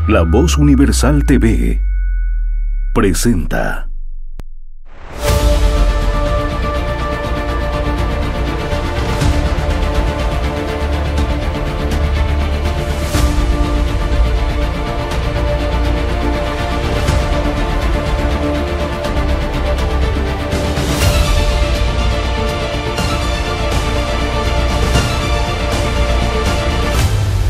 La Voz Universal TV presenta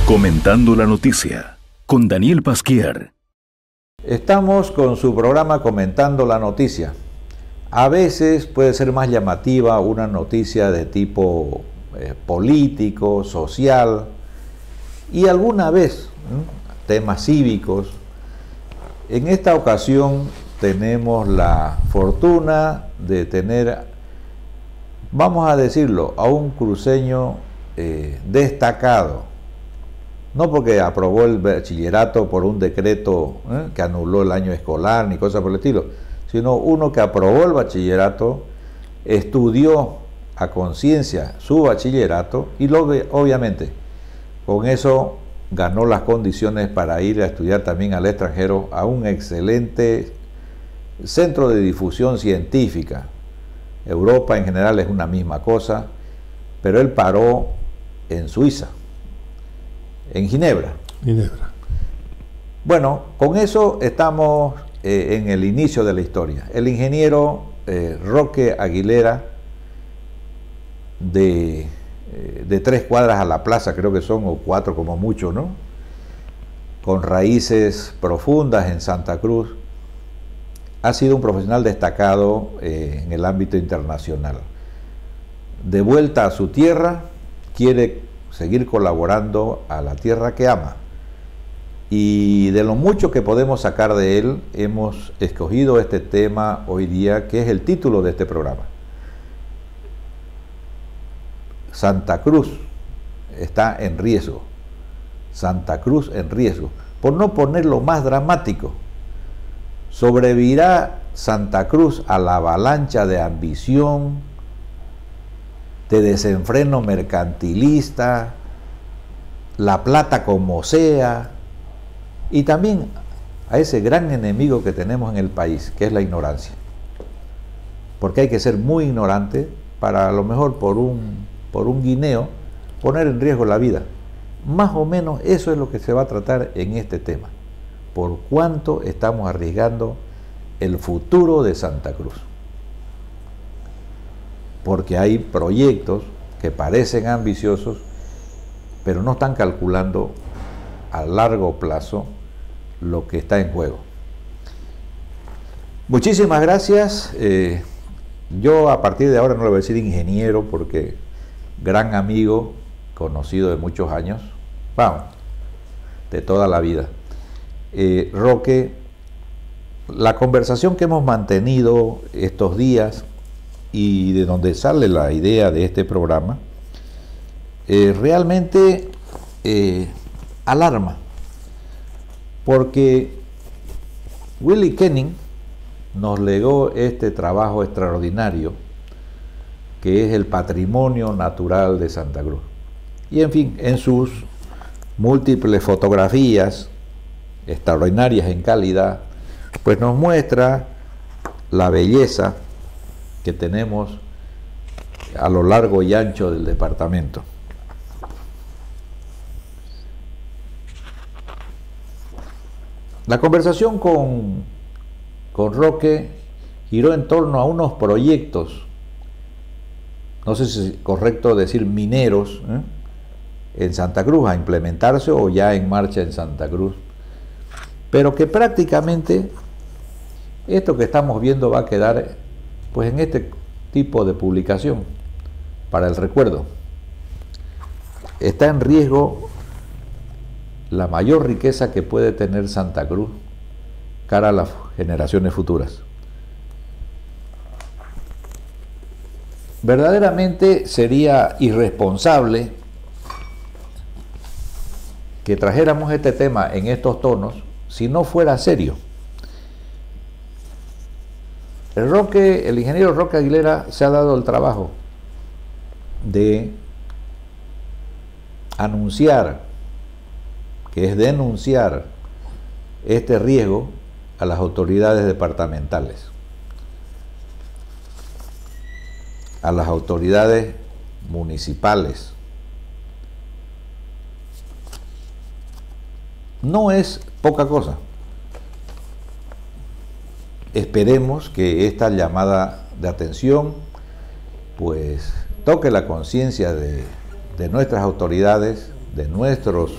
Comentando la Noticia con Daniel Pasquier. Estamos con su programa Comentando la Noticia. A veces puede ser más llamativa una noticia de tipo político, social y alguna vez temas cívicos. En esta ocasión tenemos la fortuna de tener, vamos a decirlo, a un cruceño destacado. No porque aprobó el bachillerato por un decreto que anuló el año escolar ni cosas por el estilo, sino uno que aprobó el bachillerato, estudió a conciencia su bachillerato y obviamente con eso ganó las condiciones para ir a estudiar también al extranjero a un excelente centro de difusión científica. Europa en general es una misma cosa, pero él paró en Suiza. En Ginebra. Bueno, con eso estamos en el inicio de la historia. El ingeniero Roque Aguilera, de 3 cuadras a la plaza, creo que son, o 4 como mucho, ¿no? Con raíces profundas en Santa Cruz, ha sido un profesional destacado en el ámbito internacional. De vuelta a su tierra, quiere seguir colaborando a la tierra que ama. Y de lo mucho que podemos sacar de él, hemos escogido este tema hoy día, que es el título de este programa. Santa Cruz está en riesgo. Santa Cruz en riesgo. Por no ponerlo más dramático, ¿sobrevivirá Santa Cruz a la avalancha de ambición, de desenfreno mercantilista, la plata como sea, y también a ese gran enemigo que tenemos en el país, que es la ignorancia? Porque hay que ser muy ignorante para, a lo mejor por un guineo, poner en riesgo la vida. Más o menos eso es lo que se va a tratar en este tema. ¿Por cuánto estamos arriesgando el futuro de Santa Cruz? Porque hay proyectos que parecen ambiciosos, pero no están calculando a largo plazo lo que está en juego. Muchísimas gracias. Yo a partir de ahora no le voy a decir ingeniero, porque gran amigo, conocido de muchos años, vamos, de toda la vida. Roque, la conversación que hemos mantenido estos días y de donde sale la idea de este programa, realmente alarma, porque Willie Kenning nos legó este trabajo extraordinario que es el patrimonio natural de Santa Cruz. Y en fin, en sus múltiples fotografías extraordinarias en calidad, pues nos muestra la belleza que tenemos a lo largo y ancho del departamento. La conversación con Roque giró en torno a unos proyectos, no sé si es correcto decir mineros, en Santa Cruz, a implementarse o ya en marcha en Santa Cruz, pero que prácticamente esto que estamos viendo va a quedar pues en este tipo de publicación para el recuerdo. Está en riesgo la mayor riqueza que puede tener Santa Cruz cara a las generaciones futuras. Verdaderamente sería irresponsable que trajéramos este tema en estos tonos si no fuera serio. El ingeniero Roque Aguilera se ha dado el trabajo de anunciar, que es denunciar, este riesgo a las autoridades departamentales, a las autoridades municipales. No es poca cosa. Esperemos que esta llamada de atención pues toque la conciencia de nuestras autoridades, de nuestros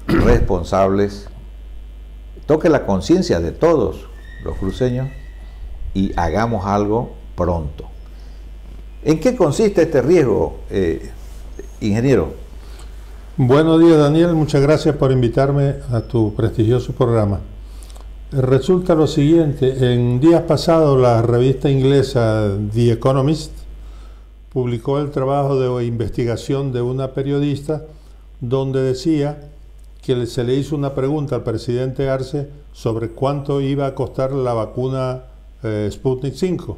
responsables, toque la conciencia de todos los cruceños y hagamos algo pronto. ¿En qué consiste este riesgo, ingeniero? Buenos días, Daniel, muchas gracias por invitarme a tu prestigioso programa. Resulta lo siguiente: en días pasados la revista inglesa The Economist publicó el trabajo de investigación de una periodista donde decía que se le hizo una pregunta al presidente Arce sobre cuánto iba a costar la vacuna Sputnik 5.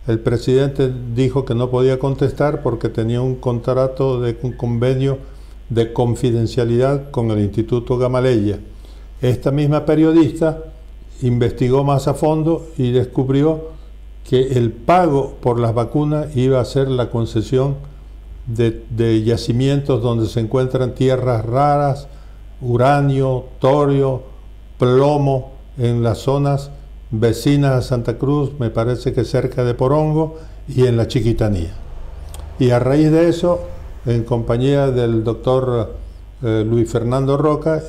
El presidente dijo que no podía contestar porque tenía un contrato de un convenio de confidencialidad con el Instituto Gamaleya. Esta misma periodista investigó más a fondo y descubrió que el pago por las vacunas iba a ser la concesión de yacimientos donde se encuentran tierras raras, uranio, torio, plomo, en las zonas vecinas a Santa Cruz, me parece que cerca de Porongo y en la Chiquitanía. Y a raíz de eso, en compañía del doctor Luis Fernando Roca,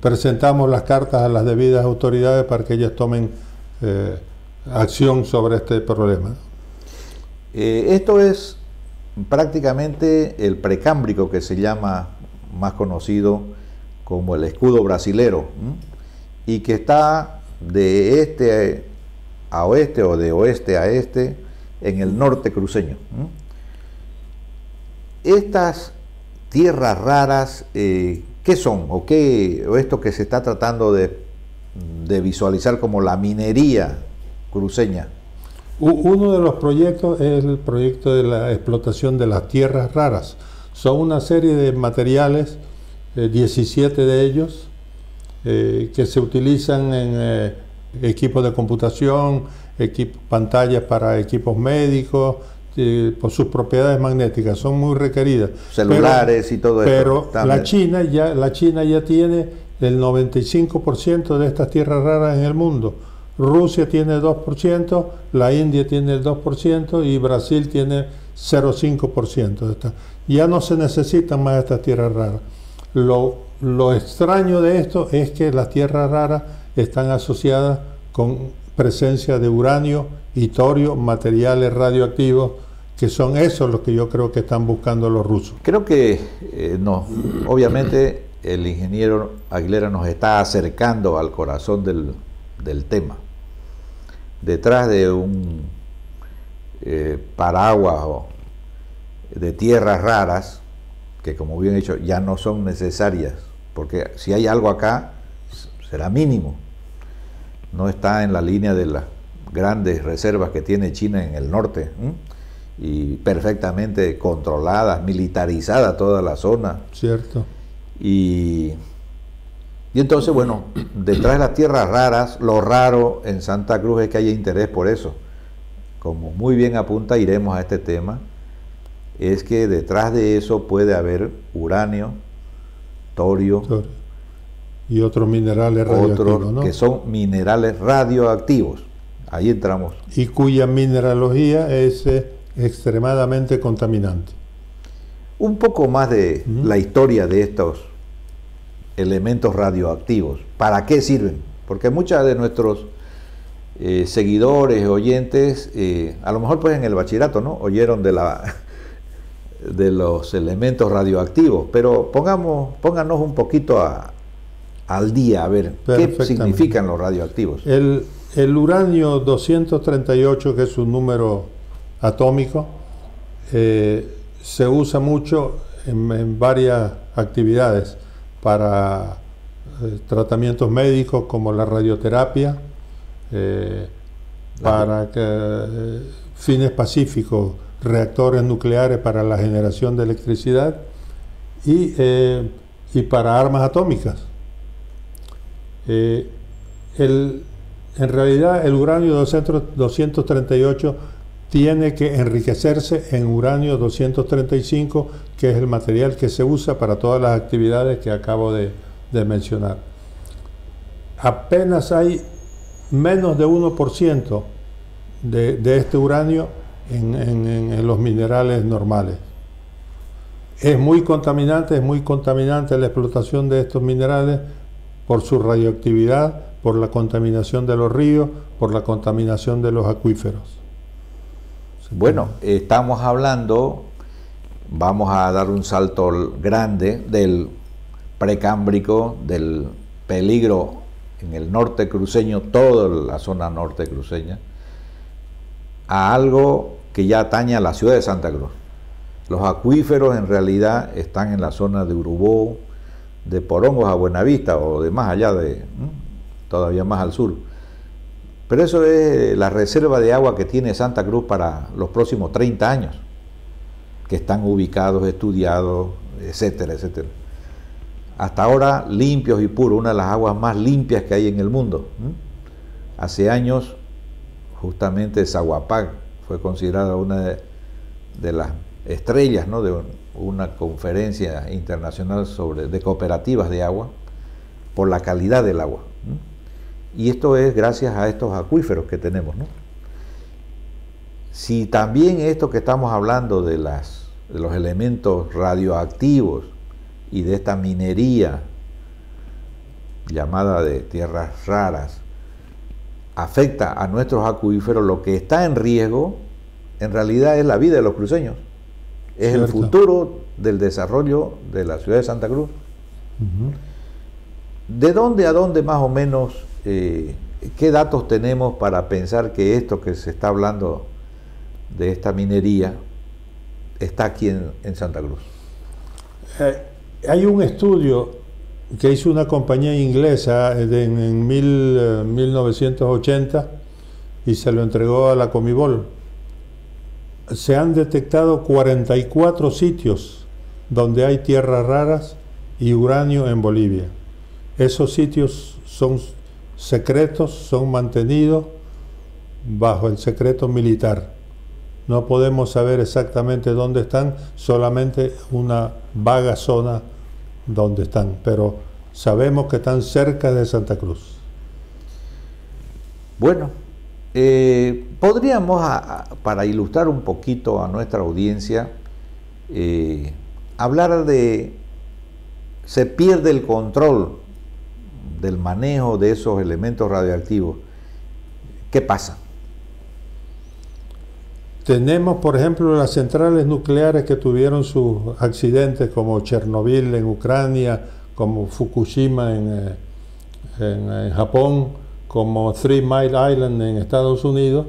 presentamos las cartas a las debidas autoridades para que ellas tomen acción sobre este problema. Esto es prácticamente el precámbrico que se llama, más conocido como el escudo brasilero, y que está de este a oeste o de oeste a este en el norte cruceño. Estas tierras raras, ¿qué son? ¿O esto que se está tratando de visualizar como la minería cruceña? Uno de los proyectos es el proyecto de la explotación de las tierras raras. Son una serie de materiales, 17 de ellos, que se utilizan en equipos de computación, pantallas para equipos médicos, por sus propiedades magnéticas, son muy requeridas. Celulares y todo esto. Pero la China ya tiene el 95% de estas tierras raras en el mundo. Rusia tiene el 2%, la India tiene el 2% y Brasil tiene 0,5% de estas. Ya no se necesitan más estas tierras raras. Lo extraño de esto es que las tierras raras están asociadas con presencia de uranio y torio, materiales radioactivos, que son esos los que yo creo que están buscando los rusos. Creo que no, obviamente el ingeniero Aguilera nos está acercando al corazón del tema. Detrás de un paraguas de tierras raras, que como bien he dicho ya no son necesarias, porque si hay algo acá será mínimo, no está en la línea de las grandes reservas que tiene China en el norte, y perfectamente controlada, militarizada toda la zona. Cierto. Y entonces, bueno, detrás de las tierras raras, lo raro en Santa Cruz es que haya interés por eso. Como muy bien apunta, iremos a este tema, es que detrás de eso puede haber uranio, torio y otros minerales radioactivos, ¿no? Que son minerales radioactivos. Ahí entramos. Y cuya mineralogía es extremadamente contaminante. Un poco más de la historia de estos elementos radioactivos. ¿Para qué sirven? Porque muchos de nuestros seguidores, oyentes, a lo mejor pues en el bachillerato, ¿no?, oyeron de los elementos radioactivos, pero pónganos un poquito al día, a ver, ¿qué significan los radioactivos? El uranio 238, que es un número atómico, se usa mucho en varias actividades para tratamientos médicos como la radioterapia, para fines pacíficos, reactores nucleares para la generación de electricidad y para armas atómicas. En realidad el uranio 238 tiene que enriquecerse en uranio 235, que es el material que se usa para todas las actividades que acabo de mencionar. Apenas hay menos de 1% de este uranio en los minerales normales. Es muy contaminante la explotación de estos minerales por su radioactividad, por la contaminación de los ríos, por la contaminación de los acuíferos. Bueno, estamos hablando, vamos a dar un salto grande del precámbrico, del peligro en el norte cruceño, toda la zona norte cruceña, a algo que ya atañe a la ciudad de Santa Cruz. Los acuíferos en realidad están en la zona de Urubó, de Porongos a Buenavista o de más allá, todavía más al sur. Pero eso es la reserva de agua que tiene Santa Cruz para los próximos 30 años, que están ubicados, estudiados, etcétera, etcétera. Hasta ahora limpios y puros, una de las aguas más limpias que hay en el mundo. Hace años, justamente Zaguapac fue considerada una de las estrellas, ¿no?, de una conferencia internacional de cooperativas de agua, por la calidad del agua. Y esto es gracias a estos acuíferos que tenemos, ¿no? Si también esto que estamos hablando de los elementos radioactivos y de esta minería llamada de tierras raras afecta a nuestros acuíferos, lo que está en riesgo en realidad es la vida de los cruceños. Es el futuro del desarrollo de la ciudad de Santa Cruz. ¿De dónde a dónde más o menos, qué datos tenemos para pensar que esto que se está hablando de esta minería está aquí en Santa Cruz? Hay un estudio que hizo una compañía inglesa en 1980 y se lo entregó a la Comibol. Se han detectado 44 sitios donde hay tierras raras y uranio en Bolivia. Esos sitios son secretos, son mantenidos bajo el secreto militar. No podemos saber exactamente dónde están, solamente una vaga zona donde están, pero sabemos que están cerca de Santa Cruz. Bueno, podríamos, para ilustrar un poquito a nuestra audiencia, hablar de se pierde el control del manejo de esos elementos radioactivos. ¿Qué pasa? Tenemos, por ejemplo, las centrales nucleares que tuvieron sus accidentes, como Chernobyl en Ucrania, como Fukushima en Japón, como Three Mile Island en Estados Unidos,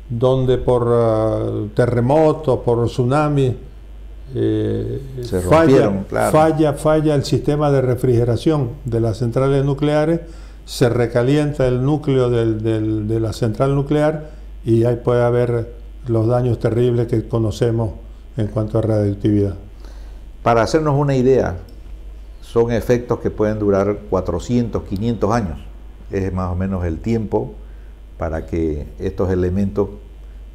donde por terremotos, por tsunamis, falla el sistema de refrigeración de las centrales nucleares, se recalienta el núcleo de la central nuclear y ahí puede haber los daños terribles que conocemos en cuanto a radioactividad. Para hacernos una idea, son efectos que pueden durar 400, 500 años. Es más o menos el tiempo para que estos elementos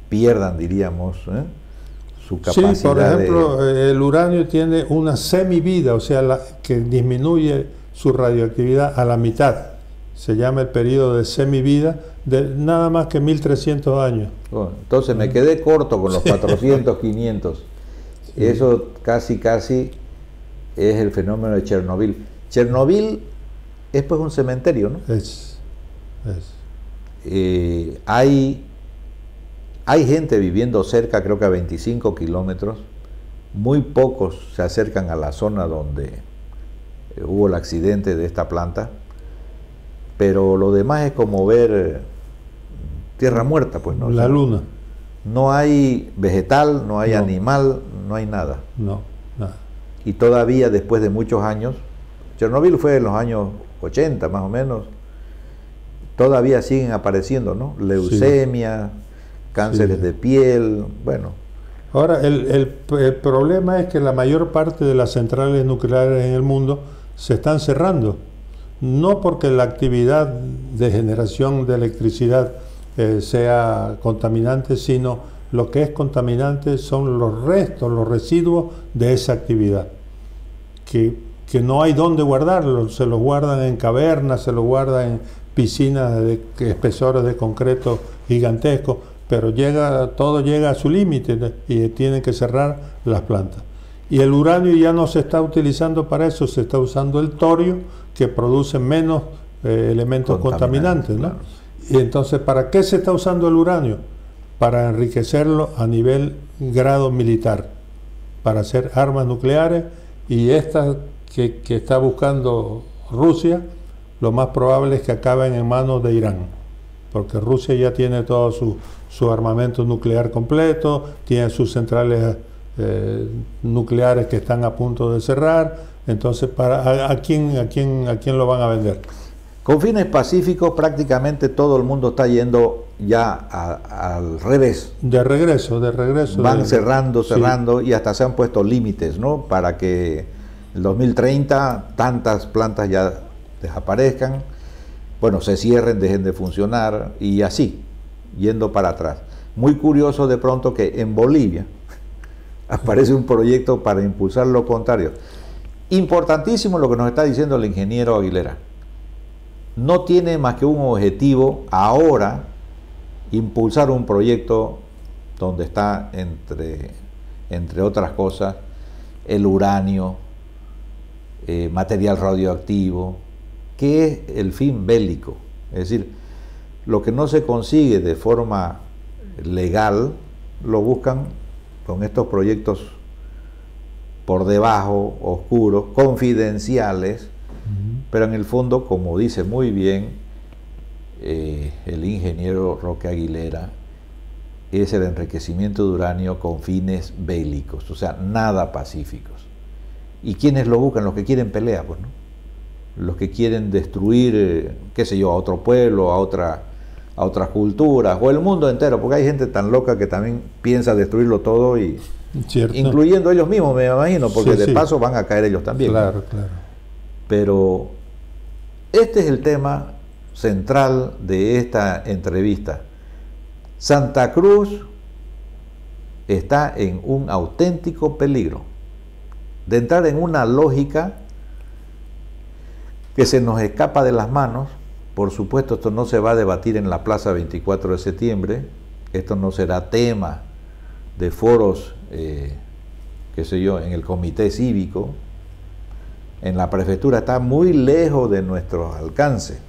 pierdan, diríamos, su capacidad. Sí, por ejemplo, el uranio tiene una semivida, o sea, que disminuye su radioactividad a la mitad. Se llama el periodo de semivida de nada más que 1300 años. Bueno, entonces me quedé corto con los 400, 500. Sí. Eso casi es el fenómeno de Chernobyl. Chernobyl es pues un cementerio, ¿no? Hay gente viviendo cerca, creo que a 25 kilómetros. Muy pocos se acercan a la zona donde hubo el accidente de esta planta. Pero lo demás es como ver tierra muerta, pues, ¿no? La luna. No hay vegetal, no hay animal, no hay nada. No, nada. Y todavía después de muchos años, Chernobyl fue en los años 80 más o menos, todavía siguen apareciendo, ¿no? Leucemia, cánceres de piel, bueno. Ahora, el problema es que la mayor parte de las centrales nucleares en el mundo se están cerrando. no porque la actividad de generación de electricidad sea contaminante, sino lo que es contaminante son los restos, los residuos de esa actividad, que no hay dónde guardarlos, se los guardan en cavernas, se los guardan en piscinas de espesores de concreto gigantescos, pero todo llega a su límite y tienen que cerrar las plantas. Y el uranio ya no se está utilizando para eso, se está usando el torio, que produce menos elementos contaminantes, ¿no? Claro. Y entonces, ¿para qué se está usando el uranio? Para enriquecerlo a nivel grado militar, para hacer armas nucleares, y estas que está buscando Rusia, lo más probable es que acaben en manos de Irán, porque Rusia ya tiene todo su armamento nuclear completo, tiene sus centrales nucleares que están a punto de cerrar. Entonces, ¿a quién lo van a vender? Con fines pacíficos prácticamente todo el mundo está yendo ya al revés. De regreso. Van cerrando, sí. Y hasta se han puesto límites, ¿no? Para que el 2030 tantas plantas ya desaparezcan, bueno, se cierren, dejen de funcionar y así, yendo para atrás. Muy curioso de pronto que en Bolivia aparece un proyecto para impulsar lo contrario. Importantísimo lo que nos está diciendo el ingeniero Aguilera. No tiene más que un objetivo ahora, impulsar un proyecto donde está, entre otras cosas, el uranio, material radioactivo, que es el fin bélico. Es decir, lo que no se consigue de forma legal, lo buscan con estos proyectos por debajo, oscuros, confidenciales, pero en el fondo, como dice muy bien el ingeniero Roque Aguilera, es el enriquecimiento de uranio con fines bélicos, o sea, nada pacíficos. ¿Y quiénes lo buscan? Los que quieren pelea, pues, ¿no? Los que quieren destruir, qué sé yo, a otro pueblo, a otras culturas, o el mundo entero, porque hay gente tan loca que también piensa destruirlo todo, y cierto, incluyendo ellos mismos, me imagino, porque sí, de paso van a caer ellos también. Claro, claro. Pero este es el tema central de esta entrevista. Santa Cruz está en un auténtico peligro de entrar en una lógica que se nos escapa de las manos. Por supuesto, esto no se va a debatir en la Plaza 24 de septiembre, esto no será tema de foros, qué sé yo, en el comité cívico, en la prefectura, está muy lejos de nuestro alcance,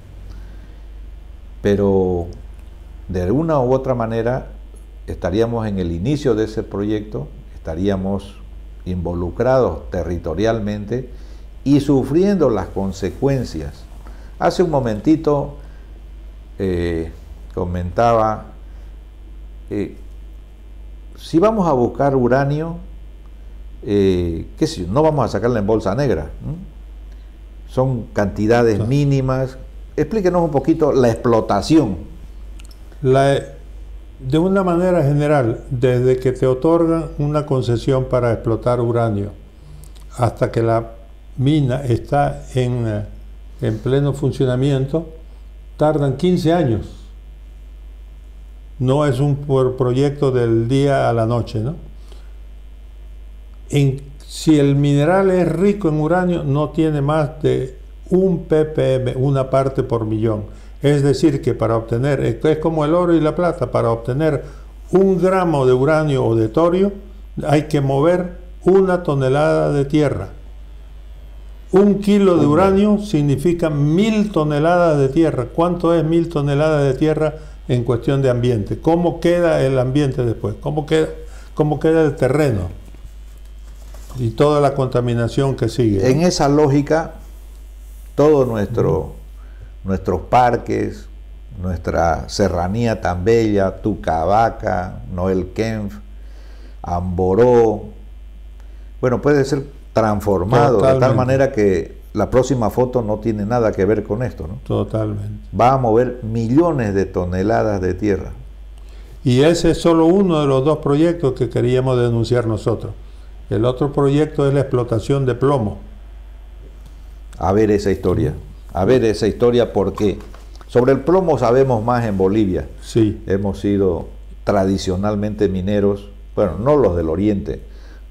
pero de una u otra manera estaríamos en el inicio de ese proyecto, estaríamos involucrados territorialmente y sufriendo las consecuencias. Hace un momentito comentaba, si vamos a buscar uranio, qué sé yo, no vamos a sacarla en bolsa negra, ¿no? Son cantidades mínimas. Explíquenos un poquito la explotación. De una manera general, desde que te otorgan una concesión para explotar uranio hasta que la mina está en pleno funcionamiento, tardan 15 años. No es un proyecto del día a la noche, ¿no? Si el mineral es rico en uranio, no tiene más de 1 ppm, una parte por millón. Es decir, que para obtener, es como el oro y la plata, para obtener 1 gramo de uranio o de torio, hay que mover 1 tonelada de tierra. 1 kilo de uranio significa 1000 toneladas de tierra. ¿Cuánto es 1000 toneladas de tierra en cuestión de ambiente? ¿Cómo queda el ambiente después? ¿Cómo queda el terreno? Y toda la contaminación que sigue, ¿no? En esa lógica, todos nuestros parques, nuestra serranía tan bella, Tucavaca, Noel Kempf, Amboró, bueno, puede ser transformado de tal manera que la próxima foto no tiene nada que ver con esto, ¿no? Totalmente. Va a mover millones de toneladas de tierra. Y ese es solo uno de los 2 proyectos que queríamos denunciar nosotros. El otro proyecto es la explotación de plomo. A ver esa historia. a ver esa historia, porque sobre el plomo sabemos más en Bolivia. Sí. Hemos sido tradicionalmente mineros, bueno, no los del oriente,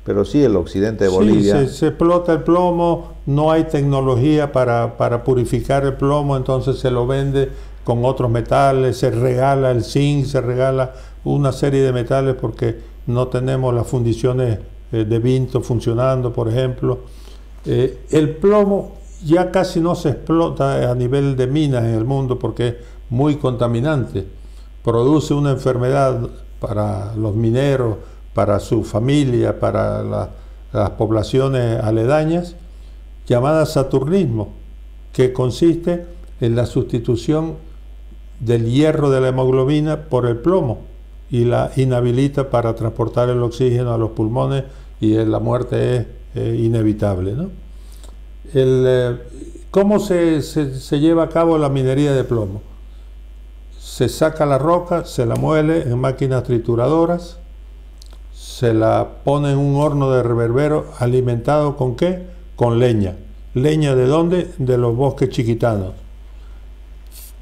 pero sí el occidente de Bolivia. Sí, se explota el plomo, no hay tecnología para purificar el plomo, entonces se lo vende con otros metales, se regala el zinc, se regala una serie de metales porque no tenemos las fundiciones de Vinto funcionando, por ejemplo. El plomo ya casi no se explota a nivel de minas en el mundo porque es muy contaminante. Produce una enfermedad para los mineros, para su familia, para las poblaciones aledañas, llamada saturnismo, que consiste en la sustitución del hierro de la hemoglobina por el plomo y la inhabilita para transportar el oxígeno a los pulmones y la muerte es inevitable, ¿no? ¿Cómo se lleva a cabo la minería de plomo? Se saca la roca, se la muele en máquinas trituradoras, se la pone en un horno de reverbero alimentado ¿con qué? Con leña. ¿Leña de dónde? De los bosques chiquitanos.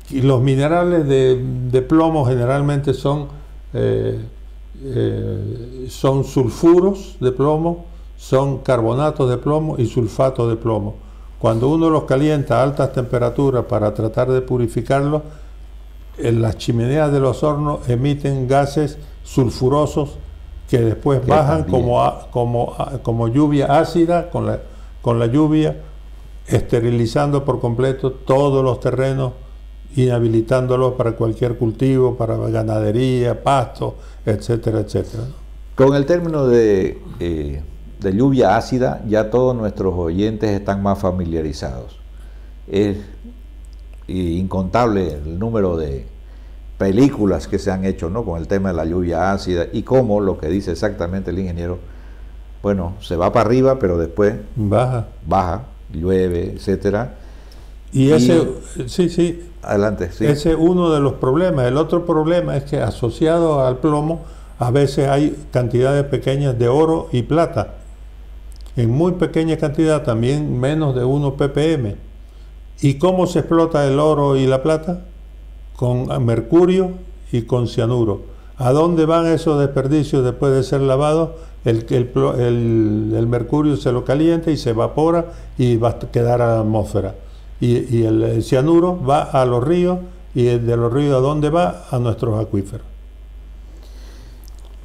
Y los minerales de plomo generalmente son sulfuros de plomo, son carbonatos de plomo y sulfatos de plomo. Cuando uno los calienta a altas temperaturas para tratar de purificarlos, en las chimeneas de los hornos emiten gases sulfurosos que después bajan como lluvia ácida con la lluvia, esterilizando por completo todos los terrenos, inhabilitándolos para cualquier cultivo, para ganadería, pasto, etcétera, etcétera. Con el término de lluvia ácida, ya todos nuestros oyentes están más familiarizados. Es incontable el número de películas que se han hecho, ¿no?, con el tema de la lluvia ácida y cómo, lo que dice exactamente el ingeniero, bueno, se va para arriba, pero después baja, llueve, etcétera. Y ese, sí. Adelante, sí. Ese es uno de los problemas. El otro problema es que asociado al plomo a veces hay cantidades pequeñas de oro y plata. En muy pequeña cantidad, también menos de 1 ppm. ¿Y cómo se explota el oro y la plata? Con mercurio y con cianuro. ¿A dónde van esos desperdicios después de ser lavados? El mercurio se lo calienta y se evapora y va a quedar a la atmósfera. Y el cianuro va a los ríos, y de los ríos ¿a dónde va? A nuestros acuíferos.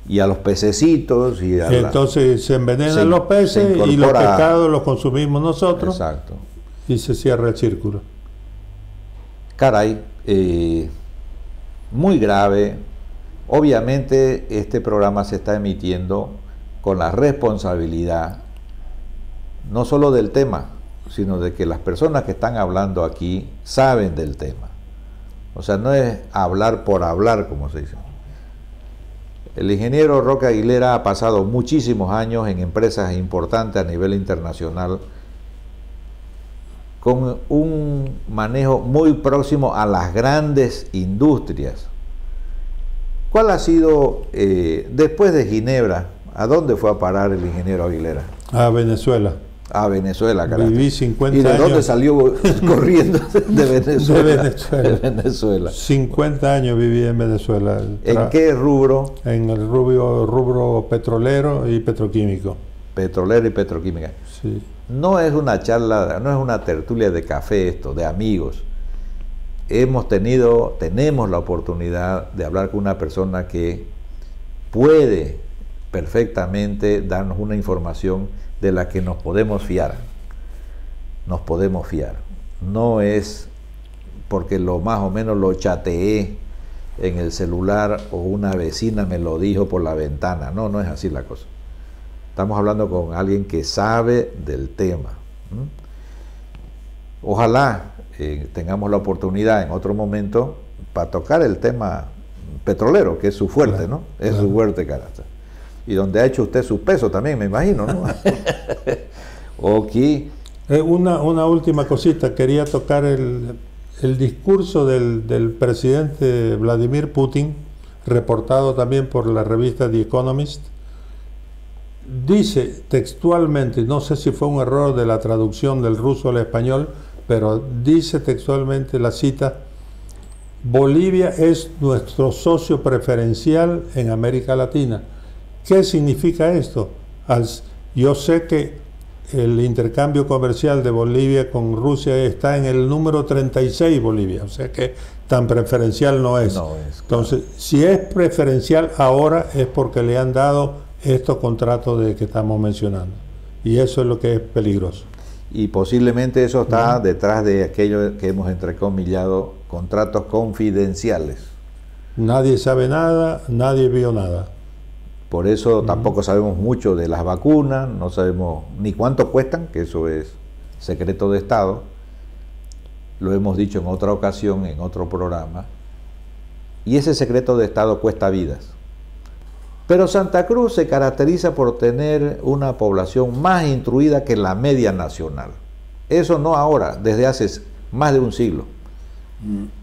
Y a los pececitos. Entonces se envenenan los peces y los pescados los consumimos nosotros. Exacto. Y se cierra el círculo. Caray, muy grave. Obviamente este programa se está emitiendo con la responsabilidad no solo del tema, sino de que las personas que están hablando aquí saben del tema. O sea, no es hablar por hablar, como se dice. El ingeniero Roque Aguilera ha pasado muchísimos años en empresas importantes a nivel internacional con un manejo muy próximo a las grandes industrias. ¿Cuál ha sido, después de Ginebra, a dónde fue a parar el ingeniero Aguilera? A Venezuela. A Venezuela, carajo. Viví 50 años. ¿Y de años? ¿Dónde salió corriendo? De Venezuela. De Venezuela. 50 años viví en Venezuela. ¿En qué rubro? En el rubro petrolero y petroquímico. Petrolero y petroquímica. Sí. No es una charla, no es una tertulia de café esto, de amigos. Tenemos la oportunidad de hablar con una persona que puede perfectamente darnos una información de la que nos podemos fiar. Nos podemos fiar. No es porque lo más o menos lo chateé en el celular o una vecina me lo dijo por la ventana. No, no es así la cosa. Estamos hablando con alguien que sabe del tema. Ojalá tengamos la oportunidad en otro momento para tocar el tema petrolero, que es su fuerte, ¿no? Es su fuerte, carácter. Y donde ha hecho usted sus pesos también, me imagino, ¿no? Okay. Una última cosita, quería tocar el discurso del presidente Vladimir Putin, reportado también por la revista The Economist. Dice textualmente, no sé si fue un error de la traducción del ruso al español, pero dice textualmente la cita: Bolivia es nuestro socio preferencial en América Latina. ¿Qué significa esto? Yo sé que el intercambio comercial de Bolivia con Rusia está en el número 36 Bolivia, o sea que tan preferencial no es. No es, claro. Entonces, si es preferencial ahora es porque le han dado estos contratos de que estamos mencionando. Y eso es lo que es peligroso. Y posiblemente eso está detrás de aquello que hemos entrecomillado contratos confidenciales. Nadie sabe nada, nadie vio nada. Por eso tampoco sabemos mucho de las vacunas, no sabemos ni cuánto cuestan, que eso es secreto de Estado. Lo hemos dicho en otra ocasión, en otro programa. Y ese secreto de Estado cuesta vidas. Pero Santa Cruz se caracteriza por tener una población más instruida que la media nacional. Eso no ahora, desde hace más de un siglo.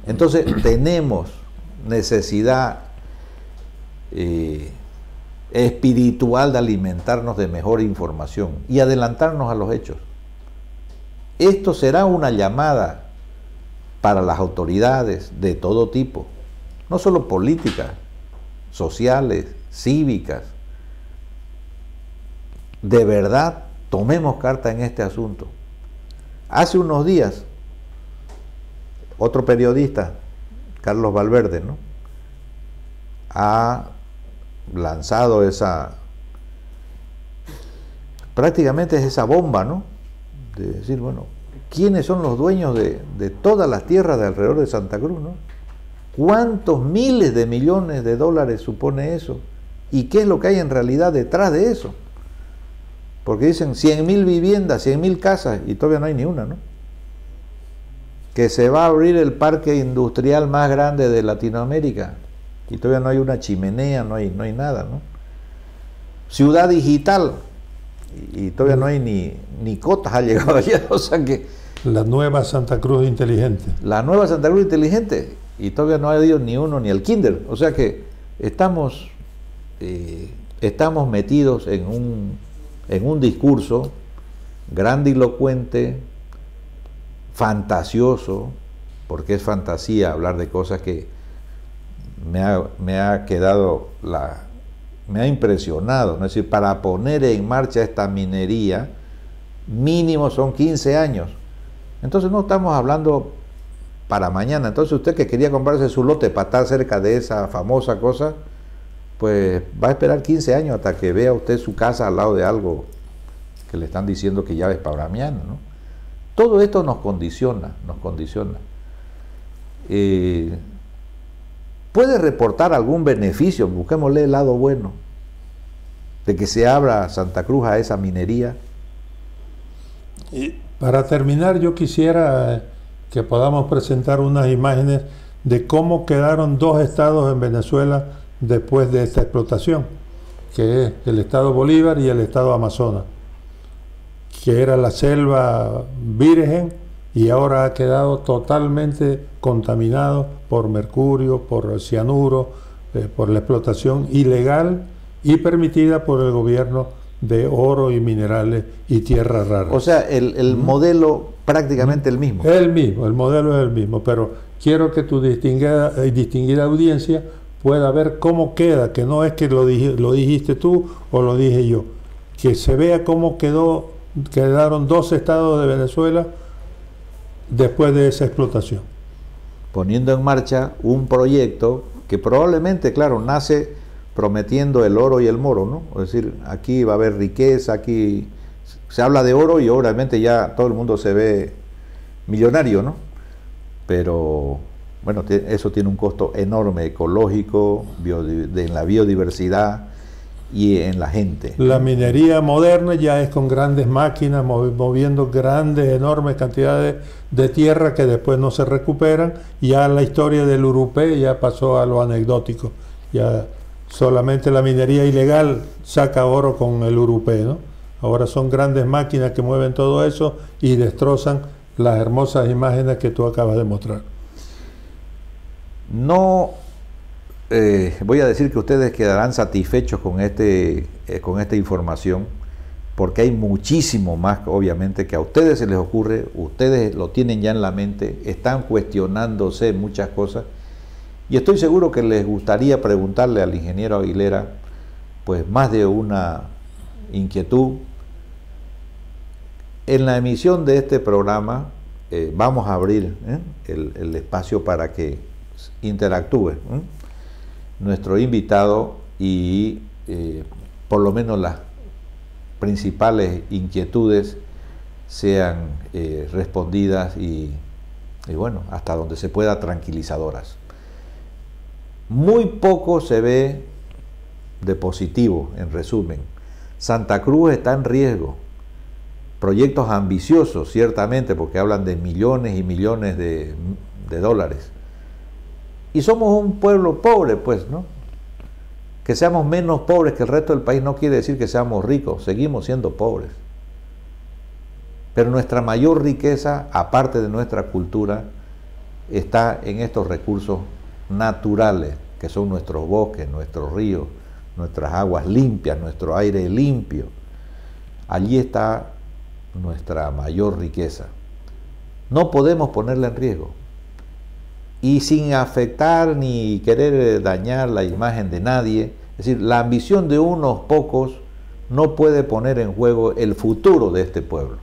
Entonces tenemos necesidad espiritual de alimentarnos de mejor información y adelantarnos a los hechos. Esto será una llamada para las autoridades de todo tipo, no solo políticas, sociales, cívicas. De verdad, tomemos carta en este asunto. Hace unos días, otro periodista, Carlos Valverde, ¿no?, ha lanzado prácticamente es esa bomba, ¿no?, de decir, bueno, ¿quiénes son los dueños de todas las tierras de alrededor de Santa Cruz, ¿no? ¿Cuántos miles de millones de dólares supone eso? ¿Y qué es lo que hay en realidad detrás de eso? Porque dicen 100.000 viviendas, 100.000 casas, y todavía no hay ni una, ¿no? Que se va a abrir el parque industrial más grande de Latinoamérica, y todavía no hay una chimenea, no hay nada, ¿no? Ciudad digital, y todavía no hay ni cotas ha llegado allá, o sea que... La nueva Santa Cruz inteligente. La nueva Santa Cruz inteligente, y todavía no ha ido ni uno ni el kinder, o sea que estamos metidos en un discurso grandilocuente, fantasioso, porque es fantasía hablar de cosas que me ha impresionado, ¿no? Es decir, para poner en marcha esta minería, mínimo son 15 años. Entonces no estamos hablando para mañana. Entonces usted que quería comprarse su lote para estar cerca de esa famosa cosa, pues va a esperar 15 años hasta que vea usted su casa al lado de algo que le están diciendo que ya es para mañana, ¿no? Todo esto nos condiciona, ¿Puede reportar algún beneficio? Busquémosle el lado bueno de que se abra Santa Cruz a esa minería. Y para terminar, yo quisiera que podamos presentar unas imágenes de cómo quedaron dos estados en Venezuela después de esta explotación, que es el estado Bolívar y el estado Amazonas, que era la selva virgen y ahora ha quedado totalmente contaminado por mercurio, por cianuro, por la explotación ilegal y permitida por el gobierno de oro y minerales y tierras raras. O sea, el modelo prácticamente el mismo. El modelo es el mismo, pero quiero que tu distinguida audiencia pueda ver cómo queda, que no es que lo dijiste tú o lo dije yo, que se vea cómo quedaron dos estados de Venezuela después de esa explotación. Poniendo en marcha un proyecto que probablemente, claro, nace prometiendo el oro y el moro, ¿no? Es decir, aquí va a haber riqueza, aquí se habla de oro y obviamente ya todo el mundo se ve millonario, ¿no? Pero bueno, eso tiene un costo enorme ecológico, en la biodiversidad y en la gente. La minería moderna ya es con grandes máquinas, moviendo grandes, enormes cantidades de tierra que después no se recuperan. Ya la historia del Urupé ya pasó a lo anecdótico. Ya solamente la minería ilegal saca oro con el Urupé, ¿no? Ahora son grandes máquinas que mueven todo eso y destrozan las hermosas imágenes que tú acabas de mostrar. No voy a decir que ustedes quedarán satisfechos con esta información, porque hay muchísimo más, obviamente, que a ustedes se les ocurre, ustedes lo tienen ya en la mente, están cuestionándose muchas cosas, y estoy seguro que les gustaría preguntarle al ingeniero Aguilera, pues más de una inquietud. En la emisión de este programa vamos a abrir el espacio para que interactúe nuestro invitado y por lo menos las principales inquietudes sean respondidas y bueno, hasta donde se pueda, tranquilizadoras. Muy poco se ve de positivo, en resumen. Santa Cruz está en riesgo. Proyectos ambiciosos, ciertamente, porque hablan de millones y millones de dólares. Y somos un pueblo pobre, pues, ¿no? Que seamos menos pobres que el resto del país no quiere decir que seamos ricos, seguimos siendo pobres. Pero nuestra mayor riqueza, aparte de nuestra cultura, está en estos recursos naturales, que son nuestros bosques, nuestros ríos, nuestras aguas limpias, nuestro aire limpio. Allí está nuestra mayor riqueza. No podemos ponerla en riesgo. Y sin afectar ni querer dañar la imagen de nadie, es decir, la ambición de unos pocos no puede poner en juego el futuro de este pueblo.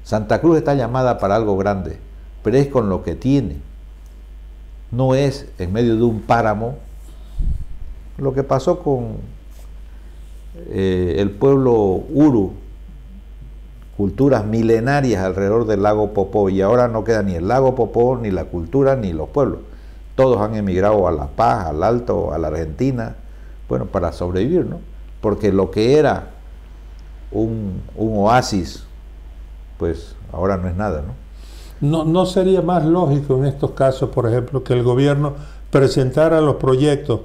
Santa Cruz está llamada para algo grande, pero es con lo que tiene. No es en medio de un páramo. Lo que pasó con el pueblo Uru, culturas milenarias alrededor del lago Popó, y ahora no queda ni el lago Popó, ni la cultura, ni los pueblos. Todos han emigrado a La Paz, al Alto, a la Argentina, bueno, para sobrevivir, ¿no? Porque lo que era un oasis, pues ahora no es nada, ¿no? ¿No sería más lógico en estos casos, por ejemplo, que el gobierno presentara los proyectos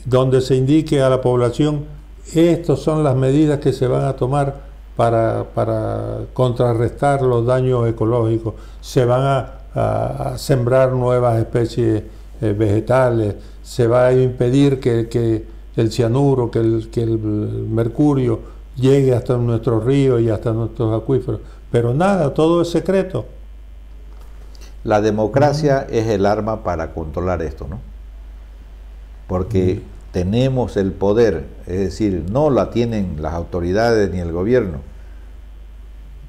donde se indique a la población estas son las medidas que se van a tomar para contrarrestar los daños ecológicos? Se van a sembrar nuevas especies vegetales, se va a impedir que el cianuro, que el mercurio llegue hasta nuestros ríos y hasta nuestros acuíferos, pero nada, todo es secreto. La democracia es el arma para controlar esto, ¿no? Porque tenemos el poder, es decir, no la tienen las autoridades ni el gobierno.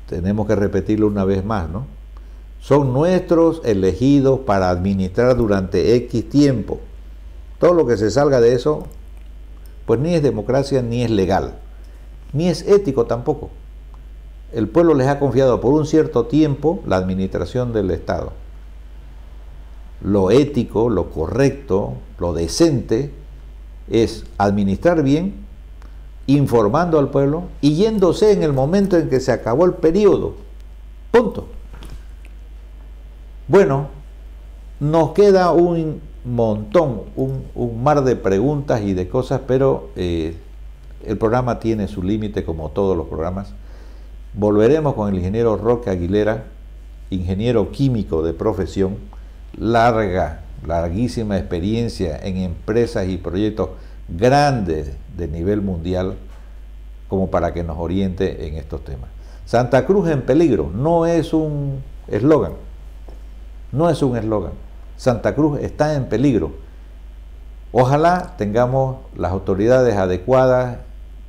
Tenemos que repetirlo una vez más, ¿no? Son nuestros elegidos para administrar durante X tiempo. Todo lo que se salga de eso, pues ni es democracia, ni es legal, ni es ético tampoco. El pueblo les ha confiado por un cierto tiempo la administración del Estado. Lo ético, lo correcto, lo decente es administrar bien, informando al pueblo y yéndose en el momento en que se acabó el periodo. Punto. Bueno, nos queda un montón, un mar de preguntas y de cosas, pero el programa tiene su límite como todos los programas. Volveremos con el ingeniero Roque Aguilera, ingeniero químico de profesión, larguísima experiencia en empresas y proyectos grandes de nivel mundial, como para que nos oriente en estos temas. Santa Cruz en peligro no es un eslogan, no es un eslogan. Santa Cruz está en peligro. Ojalá tengamos las autoridades adecuadas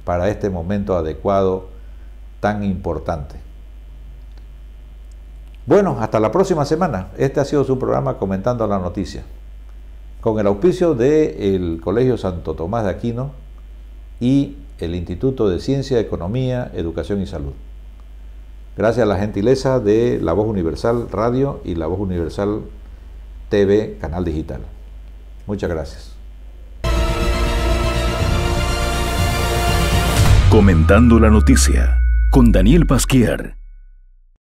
para este momento adecuado tan importante. Bueno, hasta la próxima semana. Este ha sido su programa Comentando la Noticia, con el auspicio del Colegio Santo Tomás de Aquino y el Instituto de Ciencia, Economía, Educación y Salud. Gracias a la gentileza de La Voz Universal Radio y La Voz Universal TV, canal digital. Muchas gracias. Comentando la Noticia, con Daniel Pasquier.